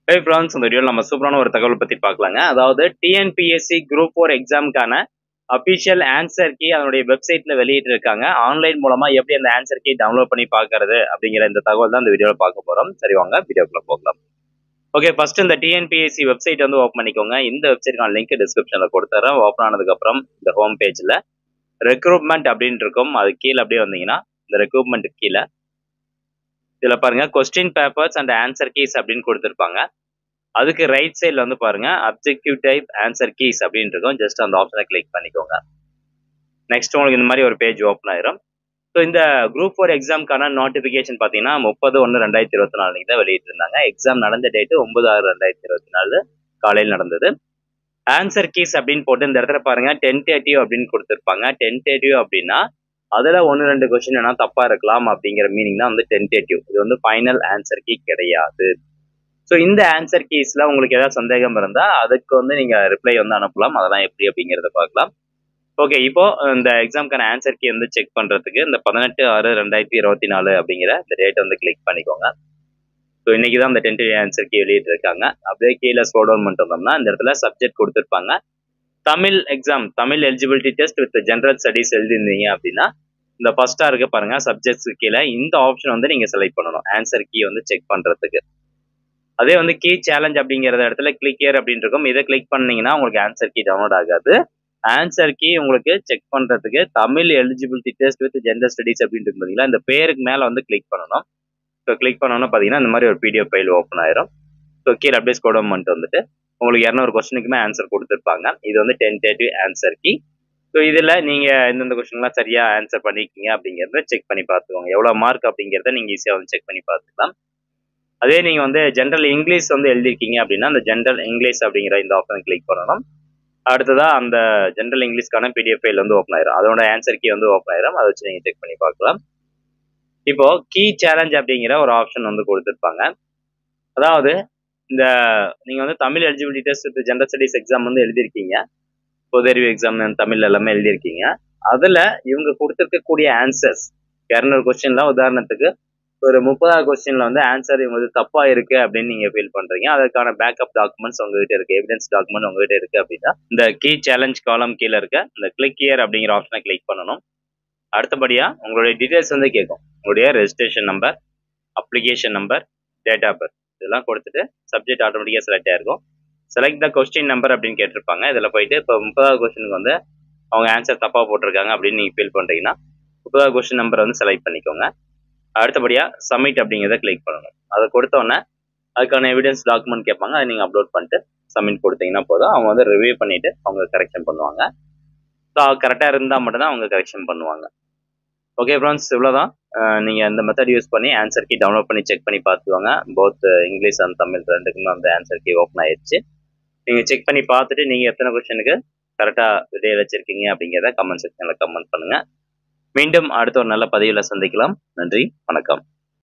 Hey friends, இந்த வீடியோவில் நம்ம சூப்பரான ஒரு தகவல் பற்றி பார்க்கலாங்க. அதாவது டிஎன்பிஎஸ்சி குரூப் 4 எக்ஸாமுக்கான அஃபிஷியல் ஆன்சர் கீ அதனுடைய வெப்சைட்டில் வெளியிட்டிருக்காங்க. ஆன்லைன் மூலமாக எப்படி அந்த ஆன்சர் கீ டவுன்லோட் பண்ணி பார்க்கறது அப்படிங்கிற இந்த தகவல் தான் இந்த வீடியோவில் பார்க்க போகிறோம். சரி, வாங்க வீடியோக்குள்ளே போகலாம். ஓகே, ஃபர்ஸ்ட் இந்த டிஎன்பிஎஸ்சி வெப்சைட் வந்து ஓப்பன் பண்ணிக்கோங்க. இந்த வெப்சைட்டுக்கான லிங்க் டிஸ்கிரிப்ஷனில் கொடுத்துறேன். ஓப்பன் ஆனதுக்கப்புறம் இந்த ஹோம் பேஜில் ரெக்ரூட்மெண்ட் அப்படின்னு இருக்கும். அது கீழே அப்படியே வந்தீங்கன்னா இந்த ரெக்ரூட்மெண்ட் கீழே இதில் பாருங்க question papers and answer keys அப்படின்னு கொடுத்துருப்பாங்க. அதுக்கு ரைட் சைடில் வந்து பாருங்க அப்ஜெக்டிவ் டைப் ஆன்சர் கீஸ் அப்படின்னு இருக்கும். ஜஸ்ட் அந்த ஆப்ஷனை கிளிக் பண்ணிக்கோங்க. நெக்ஸ்ட் உங்களுக்கு இந்த மாதிரி ஒரு பேஜ் ஓப்பன் ஆயிரும். ஸோ இந்த குரூப் 4 எக்ஸாமுக்கான நோட்டிஃபிகேஷன் பார்த்தீங்கன்னா 30/1/2024 தான் வெளியிட்டிருந்தாங்க. எக்ஸாம் நடந்த டேட்டு 9/6/2024 காலையில் நடந்தது. ஆன்சர் கீஸ் அப்படின்னு போட்டு இந்த இடத்துல பாருங்க டென்டேட்டிவ் அப்படின்னு கொடுத்துருப்பாங்க. டென்டேட்டிவ் அப்படின்னா அதில் 1-2 கொஸ்டின் வேணா தப்பா இருக்கலாம் அப்படிங்கிற மீனிங் தான் வந்து டென்டேட்டிவ். இது வந்து ஃபைனல் ஆன்சர் கீ கிடையாது. ஸோ இந்த ஆன்சர் கீஸ்ல உங்களுக்கு ஏதாவது சந்தேகம் இருந்தா அதுக்கு வந்து நீங்க ரிப்ளை வந்து அனுப்பலாம். அதெல்லாம் எப்படி அப்படிங்கிறத பார்க்கலாம். ஓகே, இப்போ இந்த எக்ஸாமுக்கான ஆன்சர் கீ வந்து செக் பண்றதுக்கு இந்த 18/6/2024 அப்படிங்கிற இந்த டேட் வந்து கிளிக் பண்ணிக்கோங்க. ஸோ இன்னைக்கு தான் இந்த டென்டேட்டிவ் ஆன்சர் கீ வெளியிட்டு இருக்காங்க. அப்படியே கீழே ஸ்க்ரோல் டவுன் பண்ணிட்டு வந்தோம்னா இந்த இடத்துல சப்ஜெக்ட் கொடுத்துருப்பாங்க. Tamil exam, Tamil eligibility test with general studies எழுதிருந்தீங்க அப்படின்னா இந்த ஃபர்ஸ்டா இருக்க பாருங்க சப்ஜெக்ட்ஸ் கீழே இந்த ஆப்ஷன் வந்து நீங்க செலக்ட் பண்ணணும் ஆன்சர் கீ வந்து செக் பண்றதுக்கு. அதே வந்து கீ சேலஞ்ச் அப்படிங்கிற இடத்துல கிளிக் ஹியர் அப்படின்னு இருக்கும். இதை கிளிக் பண்ணீங்கன்னா உங்களுக்கு ஆன்சர் கீ டவுன்லோட் ஆகாது. ஆன்சர் கீ உங்களுக்கு செக் பண்றதுக்கு Tamil eligibility test with gender studies அப்படின்னு இருக்கு பார்த்தீங்களா, இந்த பேருக்கு மேல வந்து கிளிக் பண்ணணும். ஸோ கிளிக் பண்ணோன்னா பார்த்தீங்கன்னா இந்த மாதிரி ஒரு பிடிஎஃப் ஃபைல் ஓப்பன் ஆயிரும். ஸோ கீழே அப்படியே ஸ்க்ரோல் டவுன் பண்ணிட்டு வந்துட்டு உங்களுக்கு 200 கொஸ்டினுக்குமே ஆன்சர் கொடுத்துருப்பாங்க. இது வந்து டென்டேட்டிவ் ஆன்சர் கீ. ஸோ இதில் நீங்கள் எந்தெந்த கொஸ்டின்லாம் சரியாக ஆன்சர் பண்ணிருக்கீங்க அப்படிங்கிறத செக் பண்ணி பார்த்துக்கோங்க. எவ்வளோ மார்க் அப்படிங்கிறத நீங்கள் ஈஸியாக வந்து செக் பண்ணி பார்த்துக்கலாம். அதே நீங்கள் வந்து ஜென்ரல் இங்கிலீஷ் வந்து எழுதிருக்கீங்க அப்படின்னா அந்த ஜென்ரல் இங்கிலீஷ் அப்படிங்கிற இந்த ஆப்ஷன் கிளிக் பண்ணணும். அடுத்ததாக அந்த ஜென்ரல் இங்கிலீஷ்க்கான பிடிஎஃப் ஃபைல் வந்து ஓப்பன் ஆயிரும். அதோட ஆன்சர் கீ வந்து ஓப்பன் ஆயிரும். அதை வச்சு நீங்கள் செக் பண்ணி பார்க்கலாம். இப்போ கீ சேலஞ்ச் அப்படிங்கிற ஒரு ஆப்ஷன் வந்து கொடுத்துருப்பாங்க. அதாவது இந்த நீங்கள் வந்து Tamil eligibility test with general studies exam வந்து எழுதியிருக்கீங்க. பொது அறிவு எக்ஸாம் தமிழ் எல்லாமே எழுதியிருக்கீங்க. அதில் இவங்க கொடுத்துருக்கக்கூடிய ஆன்சர்ஸ் 200 கொஸ்டின்லாம் உதாரணத்துக்கு ஒரு 30வது கொஸ்டின்ல வந்து ஆன்சர் இவங்க தப்பா இருக்கு அப்படின்னு நீங்க ஃபீல் பண்றீங்க. அதுக்கான பேக்கப் டாக்குமெண்ட்ஸ் உங்ககிட்ட இருக்கு, எவிடன்ஸ் டாக்குமெண்ட் உங்ககிட்ட இருக்கு அப்படின்னா இந்த கீ சேலஞ்ச் காலம் கீழே இருக்க இந்த கிளிக் ஹியர் அப்படிங்கிற ஆப்ஷனை கிளிக் பண்ணணும். அடுத்தபடியா உங்களுடைய டீடைல்ஸ் வந்து கேட்கும். உங்களுடைய registration number, application number, date of birth இதெல்லாம் கொடுத்துட்டு சப்ஜெக்ட் ஆட்டோமேட்டிக்காக செலக்ட் ஆயிருக்கும். செலக்ட் த கொஸ்டின் நம்பர் அப்படின்னு கேட்டிருப்பாங்க. இதில் போயிட்டு இப்போ 30வது கொஸ்டினுக்கு வந்து அவங்க ஆன்சர் தப்பா போட்டிருக்காங்க அப்படின்னு நீங்க ஃபீல் பண்றீங்கன்னா 30வது கொஸ்டின் நம்பரை வந்து செலக்ட் பண்ணிக்கோங்க. அடுத்தபடியாக சப்மிட் அப்படிங்கிறத கிளிக் பண்ணணும். அதை கொடுத்தோன்னே அதுக்கான எவிடன்ஸ் டாக்குமெண்ட் கேட்பாங்க. அதை நீங்கள் அப்லோட் பண்ணிட்டு சப்மிட் கொடுத்தீங்கன்னா போதும். அவங்க வந்து ரிவ்யூ பண்ணிவிட்டு அவங்க கரெக்ஷன் பண்ணுவாங்க. ஸோ கரெக்டாக இருந்தால் மட்டும்தான் அவங்க கரெக்ஷன் பண்ணுவாங்க. ஓகே ஃப்ரெண்ட்ஸ், இவ்வளோதான். நீங்கள் இந்த மெத்தட் யூஸ் பண்ணி ஆன்சர் கீ டவுன்லோட் பண்ணி செக் பண்ணி பார்த்துக்கோங்க. போத் இங்கிலீஷ் அண்ட் தமிழ் ரெண்டுக்குமே அந்த ஆன்சர் கீ ஓப்பன் ஆயிடுச்சு. நீங்கள் செக் பண்ணி பார்த்துட்டு நீங்கள் எத்தனை கொஸ்டினுக்கு கரெக்டாக விடைய வச்சுருக்கீங்க அப்படிங்கிறத கமெண்ட் செக்ஷனில் கமெண்ட் பண்ணுங்கள். மீண்டும் அடுத்த ஒரு நல்ல பதிவில் சந்திக்கலாம். நன்றி, வணக்கம்.